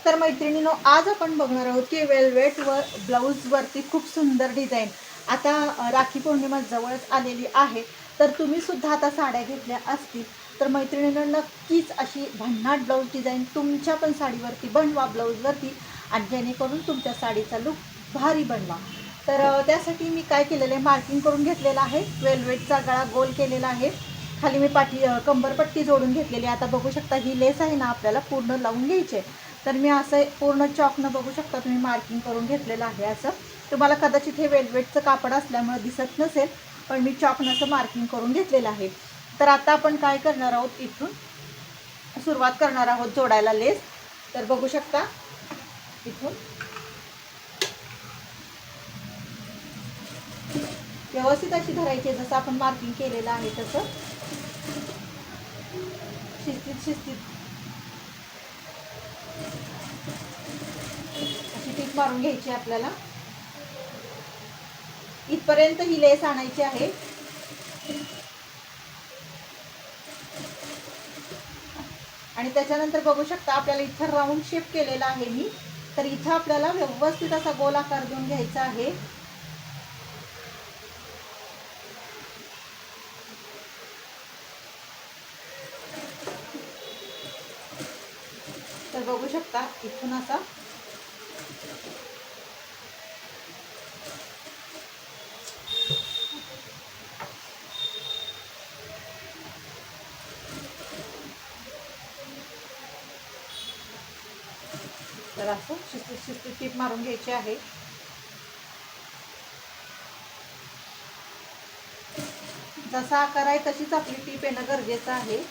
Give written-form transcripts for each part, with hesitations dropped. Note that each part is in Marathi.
तर मैत्रिणींनो, आज आपण बघणार आहोत की वेलवेट व ब्लाऊजवरती खूप सुंदर डिझाईन. आता राखी पौर्णिमा जवळच आलेली आहे, तर तुम्हीसुद्धा आता साड्या घेतल्या असतील तर मैत्रिणींनो, नक्कीच अशी भन्नाट ब्लाऊज डिझाईन तुमच्या पण साडीवरती बनवा, ब्लाऊजवरती, आणि जेणेकरून तुमच्या साडीचा लुक भारी बनवा. तर त्यासाठी मी काय केलेलं आहे, मार्किंग करून घेतलेलं आहे. वेलवेटचा गळा गोल केलेला आहे. खाली मी कंबरपट्टी जोडून घेतलेली आहे. आता बघू शकता, ही लेस आहे ना, आपल्याला पूर्ण लावून घ्यायची आहे. तर मी असं पूर्ण चॉकनं बघू शकता तुम्ही मार्किंग करून घेतलेलं आहे. असं तुम्हाला कदाचित हे वेलवेटचं कापड असल्यामुळे दिसत नसेल, पण मी चॉकनं असं मार्किंग करून घेतलेलं आहे. तर आता आपण काय करणार आहोत, इथून सुरुवात करणार आहोत जोडायला लेस. तर बघू शकता, इथून व्यवस्थित अशी धरायची, जसं आपण मार्किंग केलेलं आहे तसं शिस्तीत अशी टीप मारून घ्यायची. आपल्याला इथपर्यंत ही लेस आणायची आहे. आणि त्याच्यानंतर बघू शकता, आपल्याला इथं राऊंड शेप केलेला आहे मी. तर इथं आपल्याला व्यवस्थित असा गोल आकार देऊन घ्यायचा आहे. तर बघू शकता, इथून असा तर असं शिस्तीत टीप मारून घ्यायची आहे. जसा आकार आहे तशीच आपली टीप येणं गरजेचं आहे.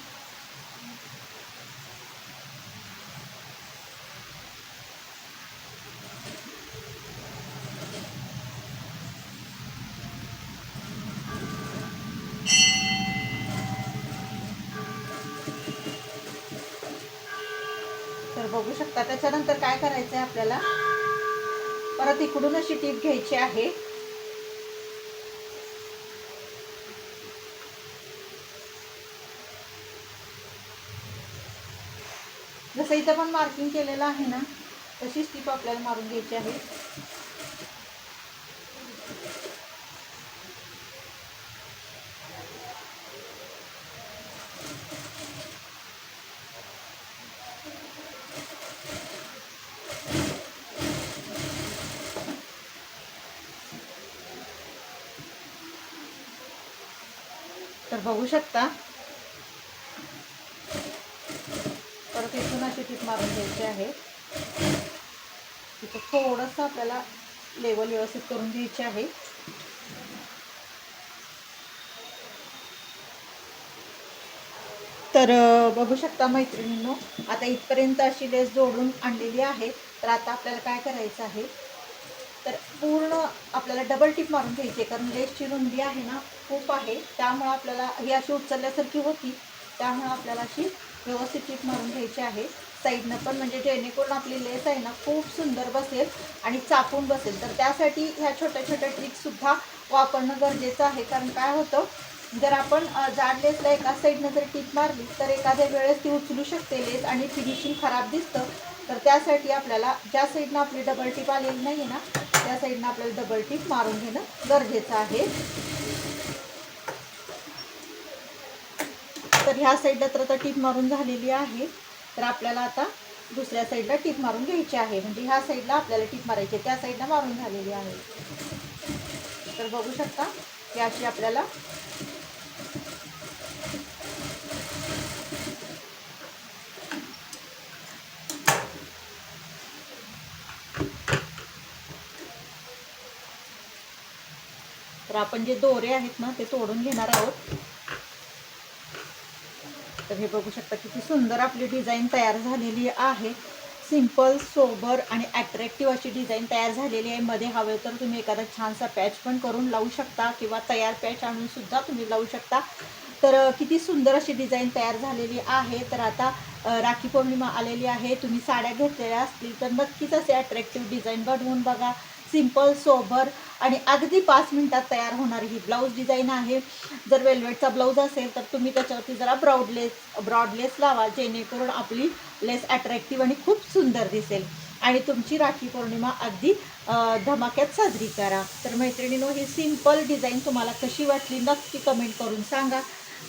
तर बघू शकता, त्याच्यानंतर काय करायचं आहे, आपल्याला परत इकडून अशी टीप घ्यायची आहे. जसं इथं पण मार्किंग केलेलं आहे ना, तशीच टीप आपल्याला मारून घ्यायची आहे. तर बघू शकता, परत इथून अशी टीप मारून घ्यायची आहे. तिथं थोडंसं आपल्याला लेवल व्यवस्थित करून घ्यायची आहे. तर बघू शकता मैत्रिणींनो, आता इथपर्यंत अशी लेस जोडून आणलेली आहे. तर आता आपल्याला काय करायचं आहे, तर पूर्ण आपल्याला डबल टिप मारून घ्यायची आहे. कारण लेसची रुंदी आहे ना, खूप आहे, त्यामुळे आपल्याला ही अशी उचलल्यासारखी होती. त्यामुळे आपल्याला अशी व्यवस्थित टिप मारून घ्यायची आहे साईडनं पण, म्हणजे जेणेकरून आपली लेस आहे ना खूप सुंदर बसेल आणि चापून बसेल. तर त्यासाठी ह्या छोट्या छोट्या ट्रिक्ससुद्धा वापरणं गरजेचं आहे. कारण काय होतं, जर आपण जाड लेसला एका साईडनं जर टिप मारली तर एखाद्या वेळेस ती उचलू शकते लेस आणि फिनिशिंग खराब दिसतं. तर त्यासाठी आपल्याला ज्या साईडनं आपली डबल टिप आलेली नाही आहे ना, त्या साईडनं आपल्याला डबल टिप मारून घेणं गरजेचं आहे. तर ह्या साईडला तर आता टिप मारून झालेली आहे. तर आपल्याला आता दुसऱ्या साईडला टिप मारून घ्यायची आहे. म्हणजे ह्या साईडला आपल्याला टिप मारायची, त्या साईडला मारून झालेली आहे. तर बघू शकता, की अशी आपल्याला तर आपण जे दोरे आहेत ना, ते तोडून घेणार आहोत. तर हे बघू शकता, किती सुंदर आपली डिझाईन तयार झालेली आहे. सिंपल, सोबर आणि ॲट्रॅक्टिव्ह अशी डिझाईन तयार झालेली आहे. मध्ये हवे तर तुम्ही एखादा छानसा पॅच पण करून लावू शकता, किंवा तयार पॅच आणून सुद्धा तुम्ही लावू शकता. तर किती सुंदर अशी डिझाईन तयार झालेली आहे. तर आता राखी पौर्णिमा आलेली आहे. तुम्ही साड्या घेतलेल्या असतील तर नक्कीच असे ॲट्रॅक्टिव्ह डिझाईन बनवून बघा. सिंपल सोबर आणि अगदी 5 मिनिटात तयार होणारी ही ब्लाऊज डिझाईन आहे. जर वेल्वेटचा ब्लाऊज असेल तर तुम्ही त्याच्यावरती जरा ब्रॉडलेस लावा, जेणेकरून आपली लेस अट्रॅक्टिव्ह आणि खूप सुंदर दिसेल आणि तुमची राखी पौर्णिमा अगदी धमाक्यात साजरी करा. तर मैत्रिणींनो, ही सिंपल डिझाईन तुम्हाला कशी वाटली नक्की कमेंट करून सांगा.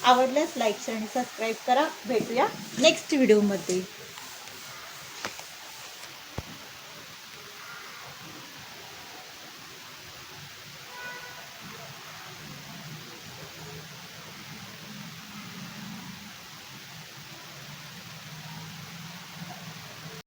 आवडल्यास लाईक आणि सबस्क्राईब करा. भेटूया नेक्स्ट व्हिडिओमध्ये.